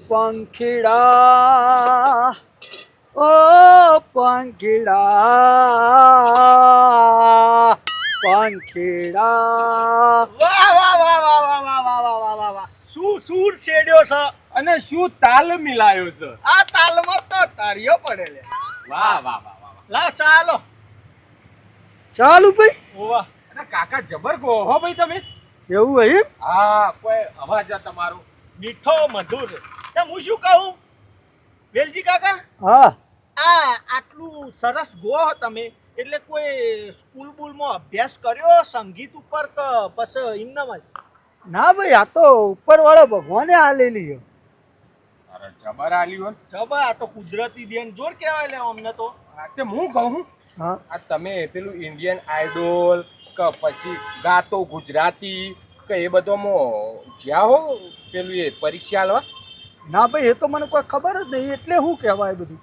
પંખીડા ઓ પંખીડા પંખીડા વાહ વાહ વાહ વાહ વાહ વાહ વાહ વાહ વાહ વાહ વાહ શું સૂર છેડ્યો છે અને શું તાલ મિલાયો છે. આ તાલમાં તો તાળીઓ પડે લે. વાહ વાહ વાહ વાહ. લાવ ચાલો ચાલુ ભાઈ ઓવા અને કાકા જબર કહો હો ભાઈ તમે. એવું હોય એમ? હા કોઈ અવાજ આ તમારો મીઠો મધુર. તે હું શું કહું વેલજી કાકા હા આ આટલું સરસ ગો તમે એટલે કોઈ સ્કૂલ બુલમાં અભ્યાસ કર્યો સંગીત ઉપર કે પછી એમનામ જ? ના ભાઈ આ તો ઉપરવાળા ભગવાને આલેલી છે. અરે જબર આલ્યું હો. જબર આ તો કુદરતી દેન જોર કહેવાય લે અમને તો. આ તે હું કહું હા આ તમે પેલું ઇન્ડિયન આઇડોલ કે પછી ગાતો ગુજરાતી કે એ બધોમાં જ્યાં હો પેલું એ પરીક્ષા આલવા. ના ભાઈ એ તો મને કોઈ ખબર જ નહીં એટલે શું કહેવાય બધું.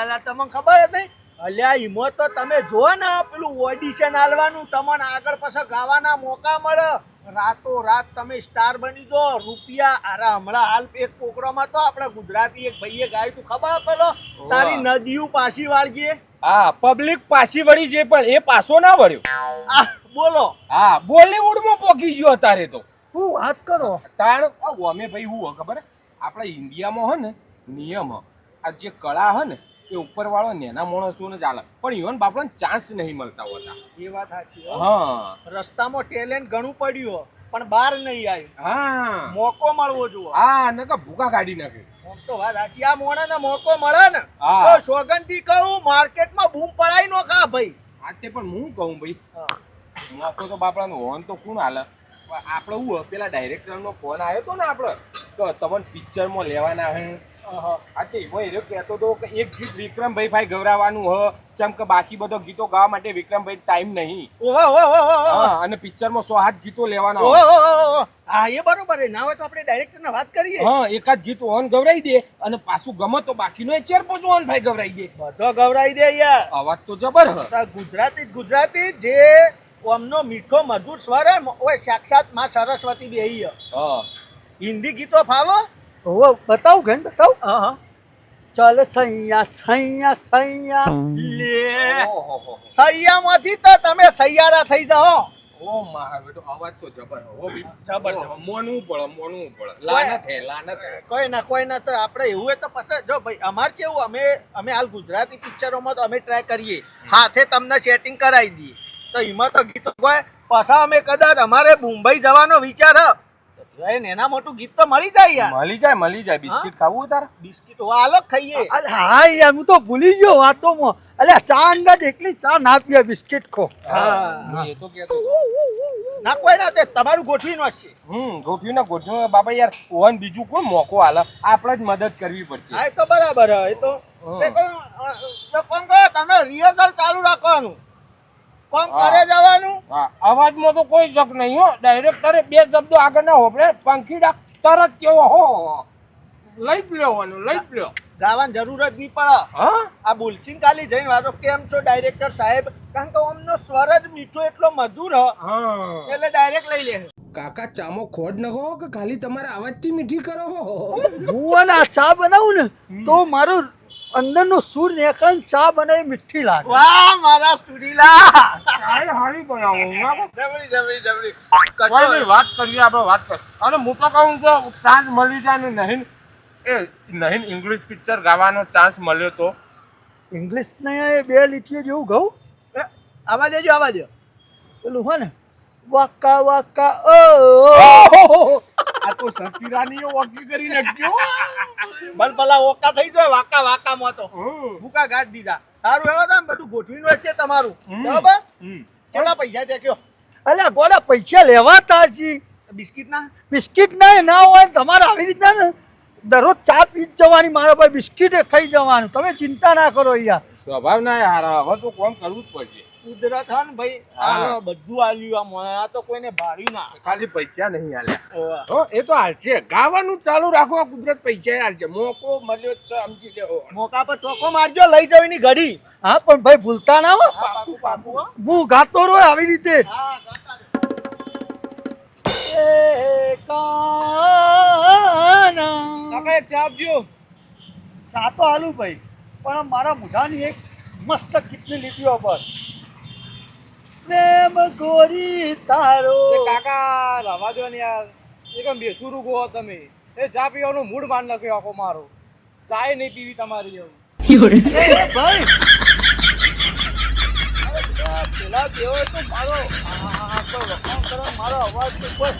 લા તમને ખબર જ નહીં અલ્યા ઈમો તો તમે જો ને પેલું ઓડિશન આલવાનું તમને આગળ પાછળ ગાવાના મોકા મળે રાતો રાત તમે સ્ટાર બની જો રૂપિયા અરે હમણાં હાલ એક પ્રોગ્રામમાં તો આપણે ગુજરાતી એક ભાઈએ ગાયું તું ખબર પેલો તારી નદીયું પાછી વાળજે. હા પબ્લિક પાછી વળી છે પણ એ પાછો ના વળ્યો. આ બોલો હા બોલીવુડમાં પોકી ગયો અત્યારે તો. શું વાત કરો? તાણ અમે ભાઈ હું ખબર આપણા ઇન્ડિયામાં હે ને નિયમ હ આ જે કળા હે ને એ ઉપરવાળો નેના માણસોને ચાલે પણ ઈવન બાપડાને ચાન્સ નહીં મળતા હોતા. એ વાત સાચી હો. હા રસ્તામાં ટેલેન્ટ ઘણું પડ્યું પણ બહાર નહીં આવ્યું. હા મોકો મળવો જોઈએ. હા નકર ભૂકા કાઢી નાખે. આમ તો વાત સાચી આ મોણાને મોકો મળે ને હા. તો સોગંદથી કહું માર્કેટમાં બૂમ પડાઈ નો ખા ભાઈ. આ તે પણ હું કહું ભાઈ મોકો તો બાપડાનો હોન તો કોણ હાલે આપણે હું પેલા ડાયરેક્ટરનો ફોન આવ્યો હતો ને આપણે તો તમને પિક્ચરમાં લેવાના હે. આ તે એવો એરો કહેતો હતો કે એક ગીત વિક્રમભાઈ ભાઈ ગવરાવાનું હ ચમ કે બાકી બધો ગીતો ગાવા માટે વિક્રમભાઈ ટાઈમ નહીં. હા અને પિક્ચરમાં 107 ગીતો લેવાના હોય. હા એ બરોબર છે ના હોય તો આપણે ડાયરેક્ટરને વાત કરીએ. હા એકાદ ગીત ઓન ગવરાઈ દે અને પાછું ગમે તો બાકીનો એ ચેર પોચો ઓન ભાઈ ગવરાઈ દે. બધો ગવરાઈ દે યાર. અવાજ તો જબર હ. ગુજરાતી જે ઓમનો મીઠો મધુર સ્વર હે ઓય સાક્ષાત માં સરસ્વતી બેહી હે. હા હિન્દી ગીતો ફાવો? હોવે બતાવું ઘન બતાવું. હા ચાલ સૈયા સૈયા સૈયા લે ઓહો સૈયામાંથી તો તમે સૈયારા થઈ જાઓ. ઓ માર બેટો અવાજ તો જબર હો બી જબર. મોનવું પડે લાનત હે કોઈ ના તો આપણે એવું હોય તો પછી જો ભાઈ અમાર કેવું અમે હાલ ગુજરાતી પિક્ચરોમાં તો અમે ટ્રાય કરીએ હાથે તમને સેટિંગ કરાવી દઈએ તો એમાં તો ગીતો કોઈ પાછા અમે કદાચ અમારે મુંબઈ જવાનો વિચાર હ એના મોટું ગીત તો મળી જાય યાર. મળી જાય બિસ્કિટ ખાવું તારે બિસ્કિટ હાલો ખાઈએ. અરે હા યાર હું તો ભૂલી ગયો વાતોમાં. અલ્યા ચા અંગત એકલી ચા ના પીએ બિસ્કિટ ખો. હા એ તો કેતો ના કોઈ ના તે તમારું ગોઠવીને હશે. ગોઠવ્યું બાબા યાર ઓન બીજું કોણ મોકો હાલે આપણે જ મદદ કરવી પડશે. હા એ તો બરાબર હે એ તો કોણ કહો તમે રિહર્સલ ચાલુ રાખવાનું કોણ કરે જવાનું. હા અવાજમાં તો કોઈ જક નહીં હો ડાયરેક્ટરે બે શબ્દો આગળના હોપડે પંખીડા તરત કેવો હો લઈ લેવાનું ગાવાની જરૂર જ નહીં પડે. હા આ બોલશીન કાલી જઈને વાતો કેમ છો ડાયરેક્ટર સાહેબ કારણ કે અમનો સ્વર જ મીઠો એટલો મધુર હ એટલે ડાયરેક્ટ લઈ લે. કાકા ચામો ખોડ નખો કે ખાલી તમારા અવાજથી મીઠી કરો હો. હું આ ચા બનાવું ને તો મારો અંદરનો સૂર નેકન ચા બનાવી મીઠી લાગે. વાહ મારા સુરીલા હારી બનાવો જબરી વાત કરીએ આપણે વાત કર અને હું તો કહું કે ચાન્સ મળી જાય ને નહીં ઇંગ્લિશ પિક્ચર ગાવાનો ચાન્સ મળ્યો તો ઇંગ્લિશ ને બે લીટીઓ જેવું ઘઉં આવા દેજો પેલું હોય ને વાકા વાકા ઓ આ તો સતીરાની વોકી કરી નાખ્યો. ભલા ઓકા થઈ જાય વાકા વાકામાં તો ભૂકા ગાઢ દીધા. સારું એવો ને બધું ગોઠવીનું છે તમારું બરાબર. ચલા પૈસા દેખ્યો અલ્યા ગોળા પૈસા લેવાતા જી બિસ્કિટ ના હોય તમારે આવી રીતના ને દરરોજ ચા પી જ જવાની મારા ભાઈ બિસ્કિટ ખાઈ જવાનું તમે ચિંતા ના કરો યાર. સ્વભાવ ના હારા હવે તો કામ કરવું જ પડશે. કુદરત હન ભાઈ આ બધું આલ્યું આ તો કોઈને ભારી ના ખાલી પૈસા નહીં આલ્યા હો એ તો હાલ છે ગાવાનું ચાલુ રાખો કુદરત પૈસા હાલ છે મોકો મળ્યો છે સમજી લેવો. મોકા પર ચોકો મારજો લઈ જવાની ઘડી. હા પણ ભાઈ ભૂલતા ના હો પાકું હું ગાતો રહો આવી રીતે. હા ગાતા કાના કાકા એક ચા આપજો. ચા તો આલુ ભાઈ, પણ મારા મોઢાની એક મસ્ત ગીતની લીટીઓ પર પ્રેમ ગોરી તારો. કાકા રવા દો ને યાર, એકમ બેસુરું ગો તમે. એ ચા પીવાનો મૂડ માન નાખ્યો આખો મારો. ચાય નહીં પીવી તમારી એવું. એ ભાઈ પેલા દેવો તો મારો કોઈ વખાણ કરો, મારો અવાજ તો કોઈ